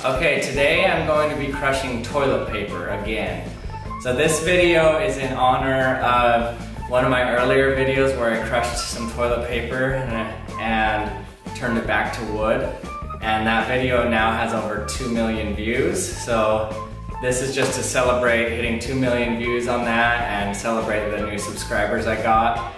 Okay, today I'm going to be crushing toilet paper again. So this video is in honor of one of my earlier videos where I crushed some toilet paper and turned it back to wood. And that video now has over 2 million views. So this is just to celebrate hitting 2 million views on that and celebrate the new subscribers I got.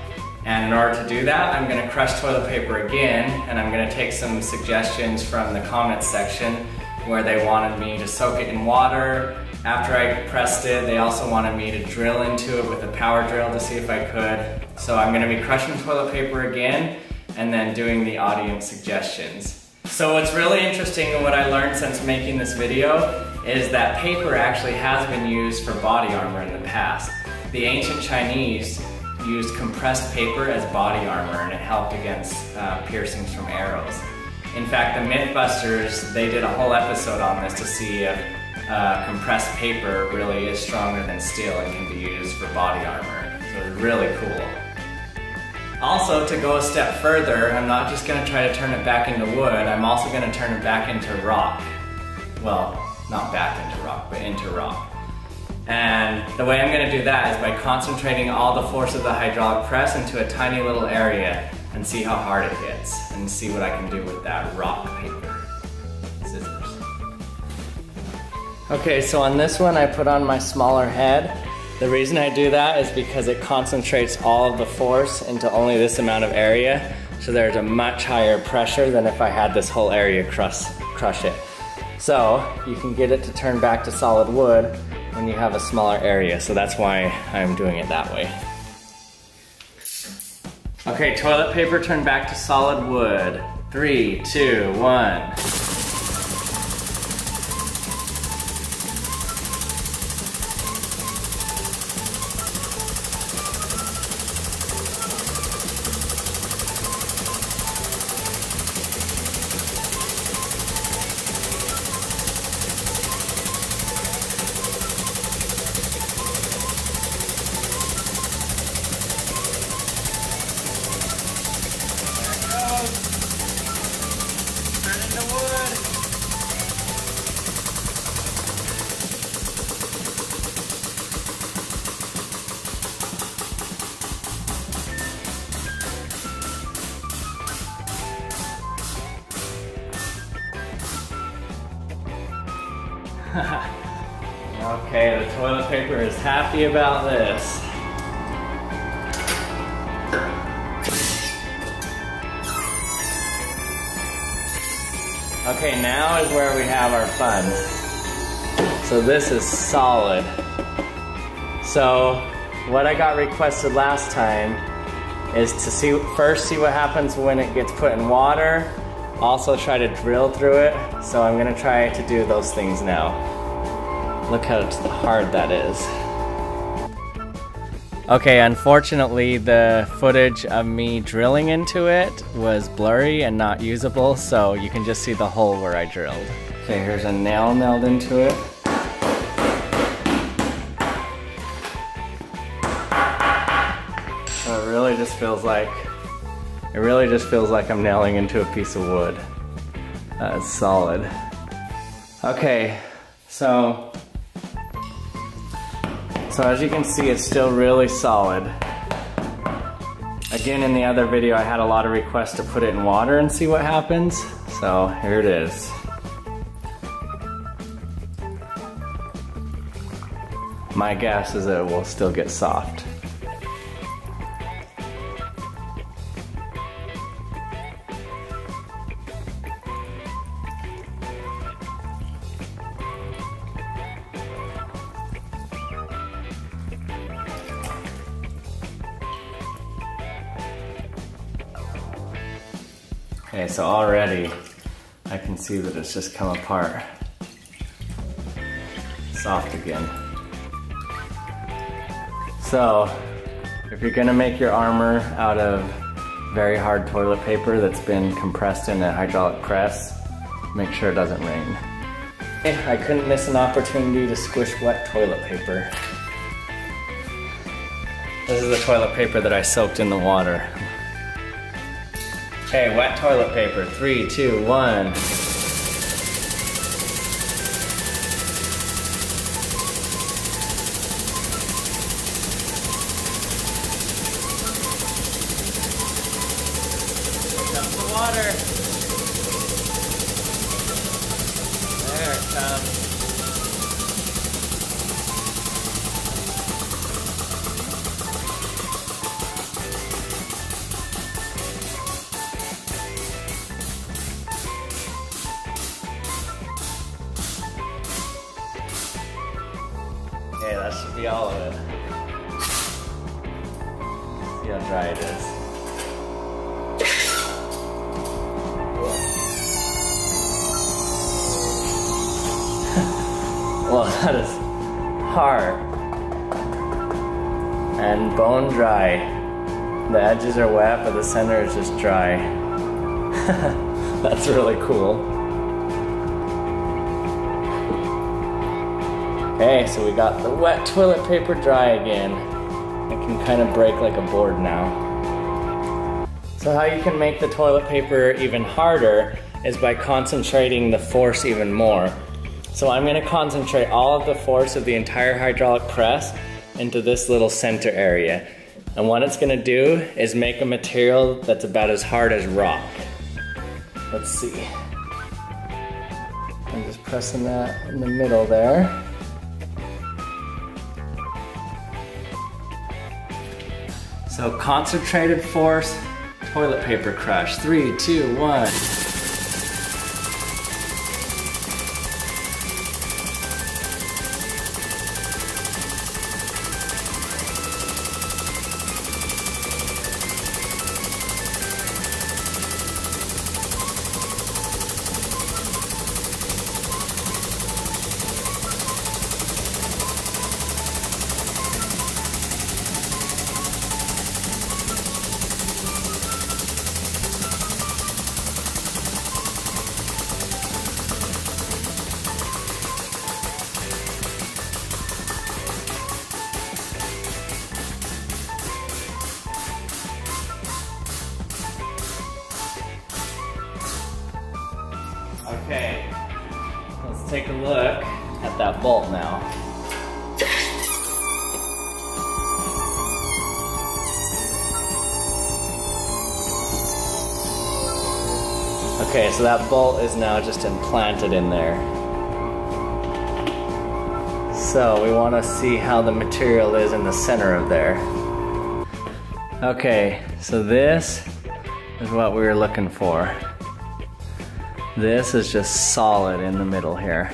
And in order to do that, I'm gonna crush toilet paper again, and I'm gonna take some suggestions from the comments section where they wanted me to soak it in water. After I pressed it, they also wanted me to drill into it with a power drill to see if I could. So I'm gonna be crushing toilet paper again and then doing the audience suggestions. So what's really interesting and what I learned since making this video is that paper actually has been used for body armor in the past. The ancient Chinese used compressed paper as body armor, and it helped against piercings from arrows. In fact, the Mythbusters, they did a whole episode on this to see if compressed paper really is stronger than steel and can be used for body armor. So it's really cool. Also, to go a step further, I'm not just going to try to turn it back into wood, I'm also going to turn it back into rock. Well, not back into rock, but into rock. And the way I'm going to do that is by concentrating all the force of the hydraulic press into a tiny little area and see how hard it hits and see what I can do with that rock paper. Scissors. Okay, so on this one I put on my smaller head. The reason I do that is because it concentrates all of the force into only this amount of area, so there's a much higher pressure than if I had this whole area crush it. So you can get it to turn back to solid wood when you have a smaller area, so that's why I'm doing it that way. Okay, toilet paper turned back to solid wood. 3, 2, 1. Okay, the toilet paper is happy about this. Okay, now is where we have our fun. So this is solid. So what I got requested last time is to first see what happens when it gets put in water. Also try to drill through it, so I'm gonna try to do those things now. Look how hard that is. Okay, unfortunately the footage of me drilling into it was blurry and not usable, so you can just see the hole where I drilled. Okay, here's a nail nailed into it. So it really just feels like I'm nailing into a piece of wood. That's solid. Okay, so as you can see, it's still really solid. Again, in the other video, I had a lot of requests to put it in water and see what happens. So here it is. My guess is that it will still get soft. Okay, so already I can see that it's just come apart. Soft again. So, if you're gonna make your armor out of very hard toilet paper that's been compressed in a hydraulic press, make sure it doesn't rain. I couldn't miss an opportunity to squish wet toilet paper. This is the toilet paper that I soaked in the water. Okay, wet toilet paper. 3, 2, 1. water. There it comes. Okay, that should be all of it. See how dry it is. Well, that is hard and bone dry. The edges are wet, but the center is just dry. That's really cool. Okay, so we got the wet toilet paper dry again. It can kind of break like a board now. So how you can make the toilet paper even harder is by concentrating the force even more. So I'm going to concentrate all of the force of the entire hydraulic press into this little center area. And what it's going to do is make a material that's about as hard as rock. Let's see. I'm just pressing that in the middle there. So concentrated force, toilet paper crush. 3, 2, 1. Okay, let's take a look at that bolt now. Okay, so that bolt is now just implanted in there. So we want to see how the material is in the center of there. Okay, so this is what we were looking for. This is just solid in the middle here.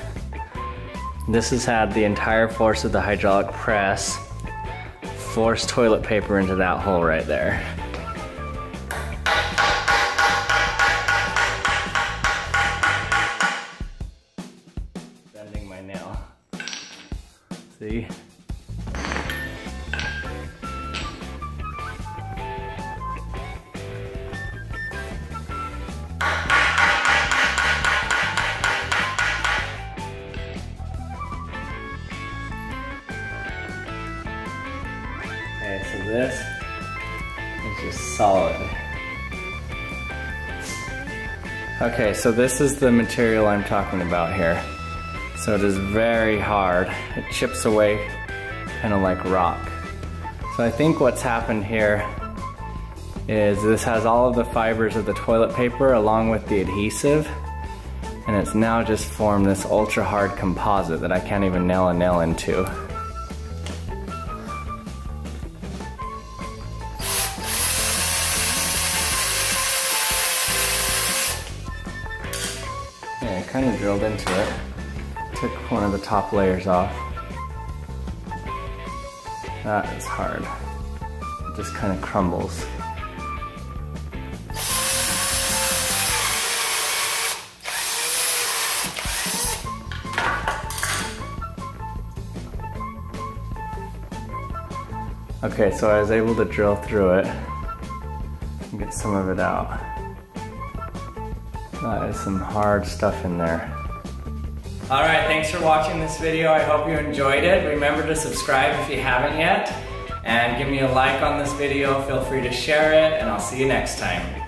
This has had the entire force of the hydraulic press force toilet paper into that hole right there. Bending my nail. See? Okay, so this is just solid. Okay, so this is the material I'm talking about here. So it is very hard. It chips away kind of like rock. So I think what's happened here is this has all of the fibers of the toilet paper along with the adhesive, and it's now just formed this ultra hard composite that I can't even nail a nail into. Yeah, I kind of drilled into it. Took one of the top layers off. That is hard. It just kind of crumbles. Okay, so I was able to drill through it and get some of it out. That is some hard stuff in there. Alright, thanks for watching this video. I hope you enjoyed it. Remember to subscribe if you haven't yet. And give me a like on this video. Feel free to share it, and I'll see you next time.